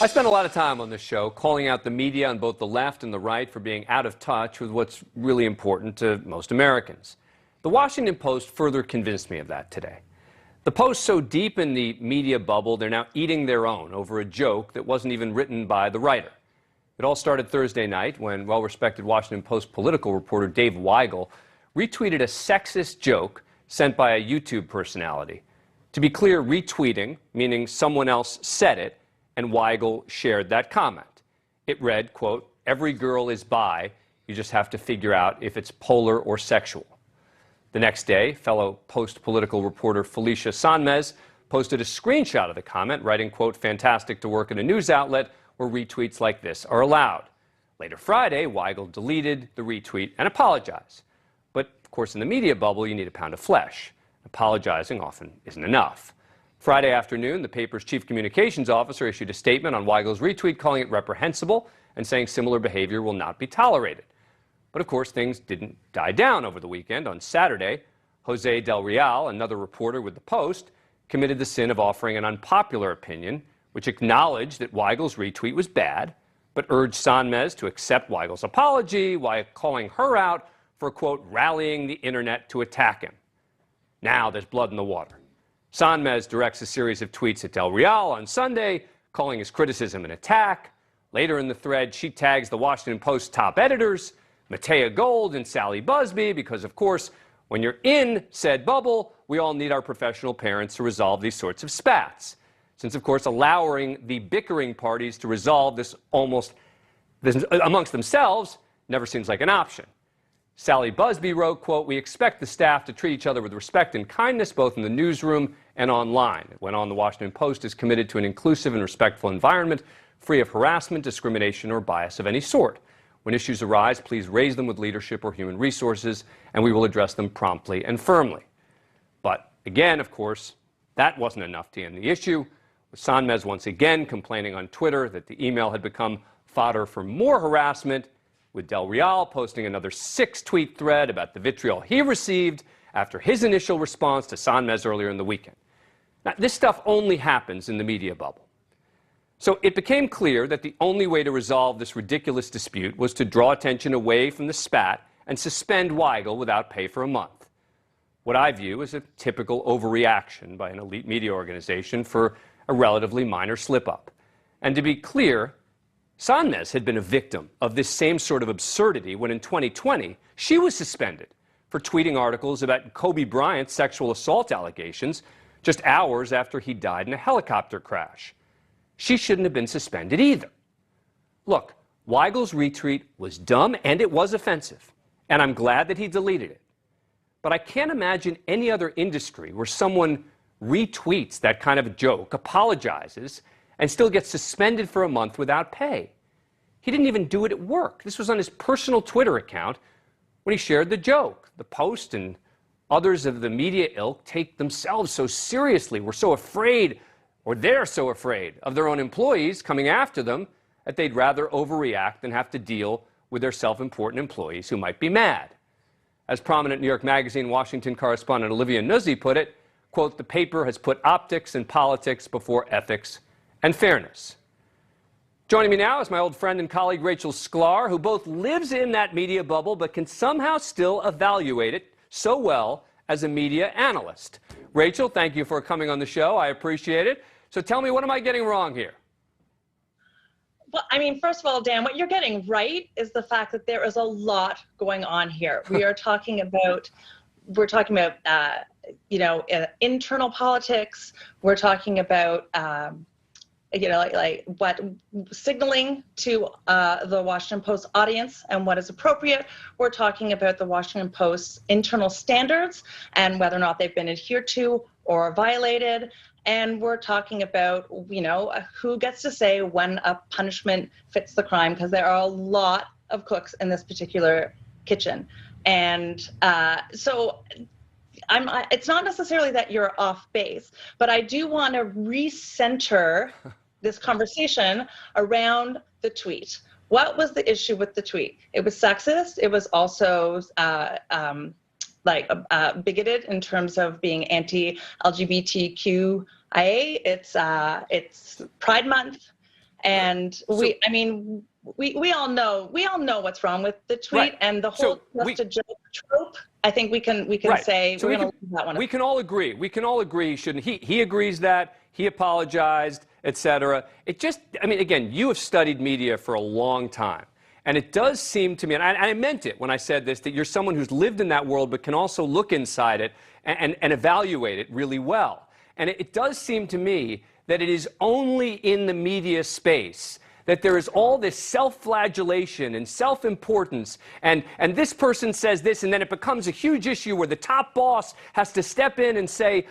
I spend a lot of time on this show calling out the media on both the left and the right for being out of touch with what's really important to most Americans. The Washington Post further convinced me of that today. The Post so deep in the media bubble, they're now eating their own over a joke that wasn't even written by the writer. It all started Thursday night when well-respected Washington Post political reporter Dave Weigel retweeted a sexist joke sent by a YouTube personality. To be clear, retweeting, meaning someone else said it, and Weigel shared that comment. It read, quote, "Every girl is bi, you just have to figure out if it's polar or sexual." The next day, fellow Post political reporter Felicia Sanmez posted a screenshot of the comment, writing, quote, "Fantastic to work at a news outlet where retweets like this are allowed." Later Friday, Weigel deleted the retweet and apologized. But, of course, in the media bubble, you need a pound of flesh. Apologizing often isn't enough. Friday afternoon, the paper's chief communications officer issued a statement on Weigel's retweet, calling it reprehensible and saying similar behavior will not be tolerated. But of course, things didn't die down over the weekend. On Saturday, Jose Del Real, another reporter with the Post, committed the sin of offering an unpopular opinion, which acknowledged that Weigel's retweet was bad, but urged Sanmez to accept Weigel's apology while calling her out for, quote, rallying the internet to attack him. Now there's blood in the water. Sanmez directs a series of tweets at Del Real on Sunday, calling his criticism an attack. Later in the thread, she tags the Washington Post top editors, Matea Gold and Sally Busby, because, of course, when you're in said bubble, we all need our professional parents to resolve these sorts of spats. Since, of course, allowing the bickering parties to resolve this amongst themselves never seems like an option. Sally Busby wrote, quote, "We expect the staff to treat each other with respect and kindness, both in the newsroom and online." It went on, the Washington Post is committed to an inclusive and respectful environment, free of harassment, discrimination, or bias of any sort. When issues arise, please raise them with leadership or human resources, and we will address them promptly and firmly. But again, of course, that wasn't enough to end the issue, with Sanmez once again complaining on Twitter that the email had become fodder for more harassment, with Del Real posting another 6-tweet thread about the vitriol he received after his initial response to Sanmez earlier in the weekend. Now, this stuff only happens in the media bubble. So it became clear that the only way to resolve this ridiculous dispute was to draw attention away from the spat and suspend Weigel without pay for a month. What I view as a typical overreaction by an elite media organization for a relatively minor slip-up. And to be clear, Sanmez had been a victim of this same sort of absurdity when in 2020 she was suspended for tweeting articles about Kobe Bryant's sexual assault allegations just hours after he died in a helicopter crash. She shouldn't have been suspended either. Look, Weigel's retweet was dumb and it was offensive, and I'm glad that he deleted it. But I can't imagine any other industry where someone retweets that kind of a joke, apologizes, and still gets suspended for a month without pay. He didn't even do it at work. This was on his personal Twitter account when he shared the joke. The Post and others of the media ilk take themselves so seriously. We're so afraid, or they're so afraid of their own employees coming after them that they'd rather overreact than have to deal with their self-important employees who might be mad. As prominent New York Magazine Washington correspondent Olivia Nuzzi put it, quote, "The paper has put optics and politics before ethics and fairness." Joining me now is my old friend and colleague Rachel Sklar, who both lives in that media bubble but can somehow still evaluate it so well as a media analyst. Rachel, thank you for coming on the show. I appreciate it. So tell me, what am I getting wrong here? Well, I mean, first of all, Dan, what you're getting right is the fact that there is a lot going on here. We are talking about, internal politics. We're talking about, what signaling to the Washington Post audience and what is appropriate. We're talking about the Washington Post's internal standards and whether or not they've been adhered to or violated. And we're talking about, who gets to say when a punishment fits the crime, because there are a lot of cooks in this particular kitchen. And so it's not necessarily that you're off base, but I do want to recenter this conversation around the tweet. What was the issue with the tweet? It was sexist. It was also bigoted in terms of being anti-LGBTQIA. It's Pride Month, And we all know what's wrong with the tweet, Right. and the whole just a joke trope. I think we can Right. say So we're going to leave that one. We can all agree. We can all agree. Shouldn't he agrees that he apologized, etc. It just, I mean, again, you have studied media for a long time, and it does seem to me, and I meant it when I said this, that you're someone who's lived in that world, but can also look inside it and evaluate it really well. And it does seem to me that it is only in the media space that there is all this self-flagellation and self-importance, and this person says this, and then it becomes a huge issue where the top boss has to step in and say,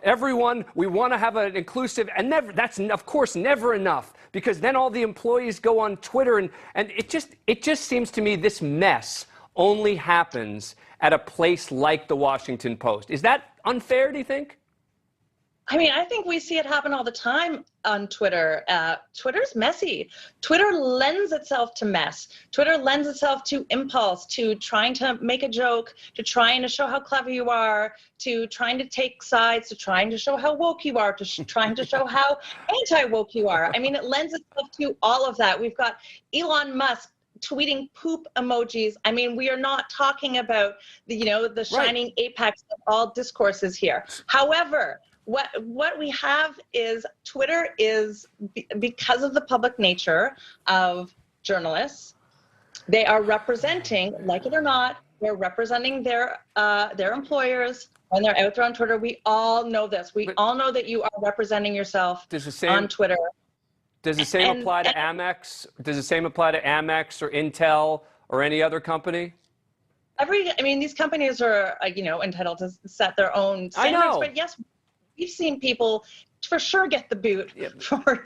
everyone, we want to have an inclusive, and that's, of course, never enough, because then all the employees go on Twitter, and it just seems to me this mess only happens at a place like the Washington Post. Is that unfair, do you think? I mean, I think we see it happen all the time on Twitter. Twitter's messy. Twitter lends itself to mess. Twitter lends itself to impulse, to trying to make a joke, to trying to show how clever you are, to trying to take sides, to trying to show how woke you are, to trying to show how anti-woke you are. I mean, it lends itself to all of that. We've got Elon Musk tweeting poop emojis. I mean, we are not talking about the shining apex of all discourses here. However, what we have is Twitter is, because of the public nature of journalists, they are representing, like it or not, they're representing their employers when they're out there on Twitter. We all know this. We all know that you are representing yourself on Twitter. Does the same apply to Amex? Does the same apply to Amex or Intel or any other company? These companies are, entitled to set their own standards. I know. But yes, we've seen people for sure get the boot for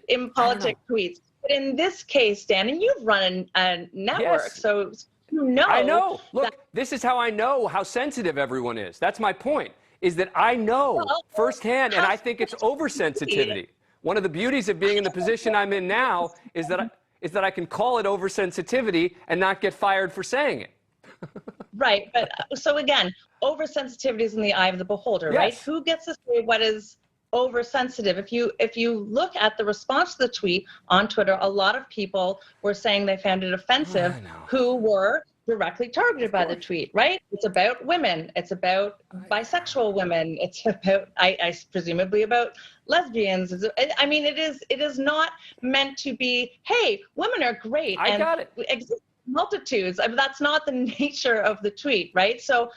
impolitic tweets. But in this case, Dan, and you've run a network, so you know. I know. Look, this is how I know how sensitive everyone is. That's my point, is that I know firsthand, and I think it's oversensitivity. One of the beauties of being in the position I'm in now is that I can call it oversensitivity and not get fired for saying it. Right, but so again, oversensitivity is in the eye of the beholder, right? Who gets to say what is oversensitive? If you look at the response to the tweet on Twitter, a lot of people were saying they found it offensive who were directly targeted by the tweet, right? It's about women. It's about bisexual women. It's about, I presumably about lesbians. I mean, it is not meant to be, hey, women are great. I got it. Exist multitudes. I mean, that's not the nature of the tweet, right? So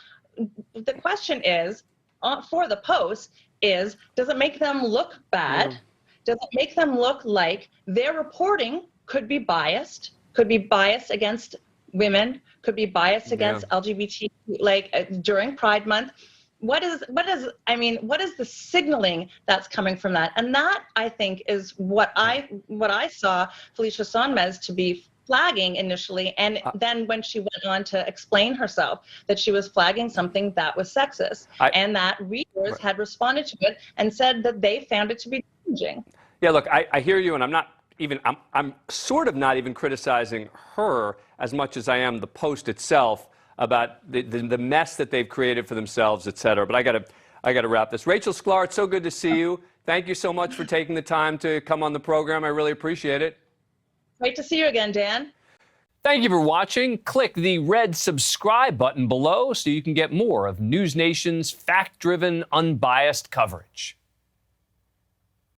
the question is, for the Post, is does it make them look bad? Does it make them look like their reporting could be biased against women, could be biased against LGBT, during Pride Month? What is the signaling that's coming from that? And that, I think, is what I saw Felicia Sonmez to be flagging initially, and then when she went on to explain herself, that she was flagging something that was sexist, and that readers had responded to it and said that they found it to be damaging. Yeah, look, I hear you, and I'm sort of not even criticizing her as much as I am the Post itself about the mess that they've created for themselves, et cetera. But I gotta wrap this. Rachel Sklar, it's so good to see you. Thank you so much for taking the time to come on the program. I really appreciate it. Great to see you again, Dan. Thank you for watching. Click the red subscribe button below so you can get more of NewsNation's fact-driven, unbiased coverage.